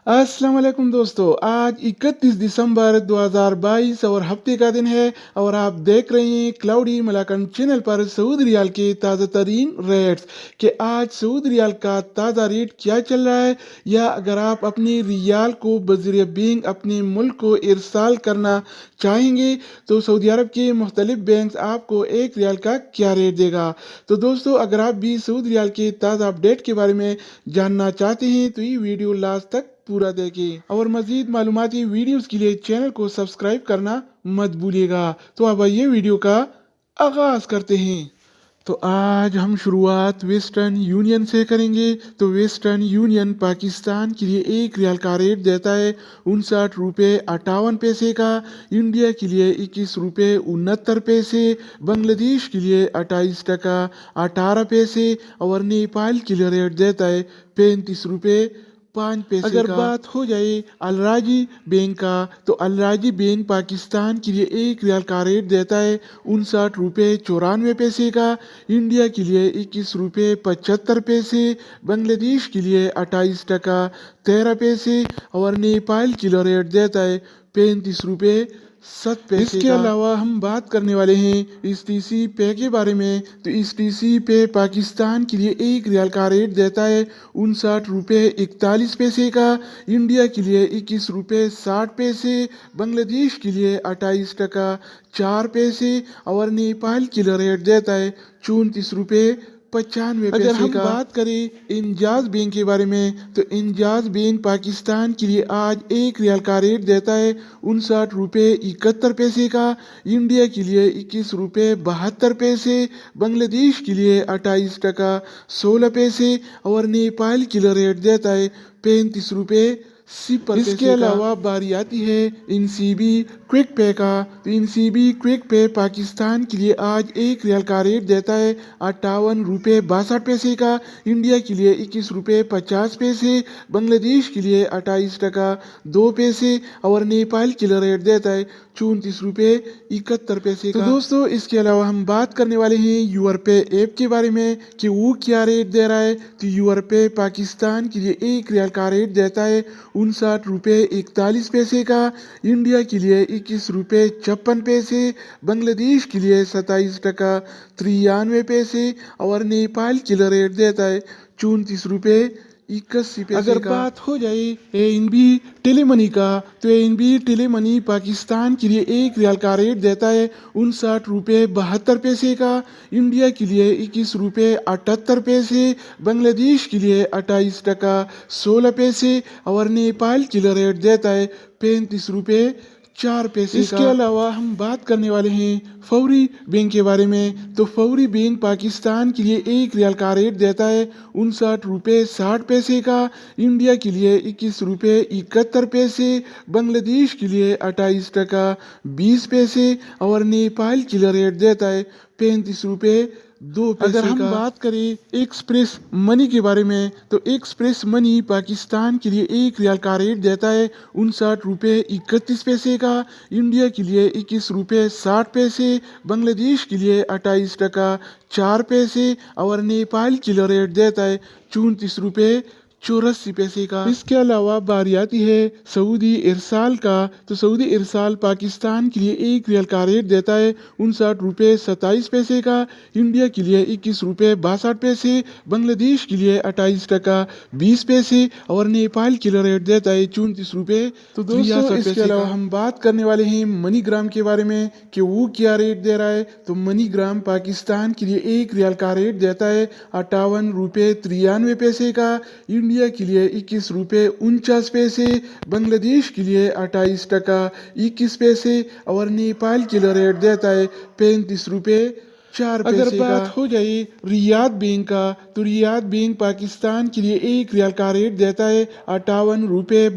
अस्सलाम वालेकुम दोस्तों, आज 31 दिसंबर 2022 और हफ्ते का दिन है और आप देख रहे हैं क्लाउडी मलाकन चैनल पर सऊदी रियाल के ताज़ा तरीन रेट्स कि आज सऊदी रियाल का ताज़ा रेट क्या चल रहा है, या अगर आप अपने रियाल को बज़रिया बैंक अपने मुल्क को इरसाल करना चाहेंगे तो सऊदी अरब के मुख्तलिफ बैंक आपको एक रियाल का क्या रेट देगा। तो दोस्तों, अगर आप भी सऊदी रियाल के ताज़ा अपडेट के बारे में जानना चाहते हैं तो ये वीडियो लास्ट तक पूरा देखें और मजीद मालूमाती वीडियोस के लिए चैनल को सब्सक्राइब करना मत भूलिएगा। तो अब आइए वीडियो का आगाज करते हैं। तो आज हम शुरुआत वेस्टर्न यूनियन से करेंगे। तो वेस्टर्न यूनियन पाकिस्तान के लिए एक रियाल का रेट देता है 59 रुपये 58 पैसे का, इंडिया के लिए 21 रुपये 69 पैसे, बांग्लादेश के लिए 28 टका 18 पैसे और नेपाल के लिए रेट देता है 35 रुपये 5 पैसे अगर का। बात हो जाए अलराजी बैंक का, तो अलराजी बैंक पाकिस्तान के लिए एक रियाल का रेट देता है 59 रुपये 94 पैसे का, इंडिया के लिए 21 रुपये 75 पैसे, बांग्लादेश के लिए 28 टका 13 पैसे और नेपाल के लिए रेट देता है 35 रुपये 7 पैसे इसके अलावा हम बात करने वाले हैं इस टीसी पे के बारे में। तो इस टीसी पे पाकिस्तान के लिए एक रियाल का रेट देता है 59 रुपये 41 पैसे का, इंडिया के लिए 21 रुपये 60 पैसे, बांग्लादेश के लिए 28 टका 4 पैसे और नेपाल के लिए रेट देता है 34 रुपये 95 पैसे। अगर हम बात करें इंजाज बैंक के बारे में, तो इंजाज बैंक पाकिस्तान के लिए आज एक रियाल का रेट देता है 59 रुपये 71 पैसे का, इंडिया के लिए 21 रुपये 72 पैसे, बांग्लादेश के लिए 28 टका 16 पैसे और नेपाल के लिए रेट देता है 35 रुपये 0 इसके अलावा बारी आती है इनसीबी क्विक पे का। तो इनसीबी क्विक पे पाकिस्तान के लिए आज एक रियाल का रेट देता है 58 रुपये 62 पैसे का, इंडिया के लिए 21 रुपये 50 पैसे, बांग्लादेश के लिए 28 टका 2 पैसे और नेपाल के लिए रेट देता है 34 रुपये 71 पैसे का। तो दोस्तों, इसके अलावा हम बात करने वाले हैं यूआरपे ऐप के बारे में कि वो क्या रेट दे रहा है। तो यूआरपे पाकिस्तान के लिए एक रियाल का रेट देता है 59 रुपये 41 पैसे का, इंडिया के लिए 21 रुपये 56 पैसे, बांग्लादेश के लिए 27 टका 93 पैसे और नेपाल के लिए रेट देता है 34 रुपये 81 पैसे अगर का। बात हो जाए एएनबी टेलीमनी का, तो एएनबी टेलीमनी पाकिस्तान के लिए एक रियाल का रेट देता है 59 रुपये 72 पैसे का, इंडिया के लिए 21 रुपये 78 पैसे, बांग्लादेश के लिए 28 टका 16 पैसे और नेपाल के लिए रेट देता है 35 रुपये 4 पैसे इसके अलावा हम बात करने वाले हैं फौरी बैंक के बारे में। तो फौरी बैंक पाकिस्तान के लिए एक रियाल का रेट देता है 59 रुपये 60 पैसे का, इंडिया के लिए 21 रुपये 71 पैसे, बांग्लादेश के लिए 28 टका 20 पैसे और नेपाल के लिए रेट देता है 35 रुपये 2 पैसे अगर हम बात करें एक्सप्रेस मनी के बारे में, तो एक्सप्रेस मनी पाकिस्तान के लिए एक रियाल का रेट देता है 59 रुपये 31 पैसे का, इंडिया के लिए 21 रुपये 60 पैसे, बांग्लादेश के लिए 28 टका 4 पैसे और नेपाल के लिए रेट देता है 34 रुपये 84 पैसे का। इसके अलावा बारी आती है सऊदी इरसाल का। तो सऊदी इरसाल पाकिस्तान के लिए एक रियाल का रेट देता है 59 रुपये 27 पैसे का, इंडिया के लिए 21 रुपये 62 पैसे, बांग्लादेश के लिए 28 टका 20 पैसे और नेपाल के लिए रेट देता है 34 रुपये। तो दोस्तों, इसके अलावा हम बात करने वाले हैं मनीग्राम के बारे में कि वो क्या रेट दे रहा है। तो मनीग्राम पाकिस्तान के लिए एक रियाल का रेट देता है 58 रुपये 93 पैसे का, इंडिया के लिए 21 रुपये 49 पैसे, बांग्लादेश के लिए 28 टका 21 पैसे और नेपाल के लिए रेट देता है 35 रुपये 4 पैसे अगर बात हो जाए रियाद बैंक का, तो रियाद बैंक पाकिस्तान के लिए एक रियाल का रेट देता है 58 रुपये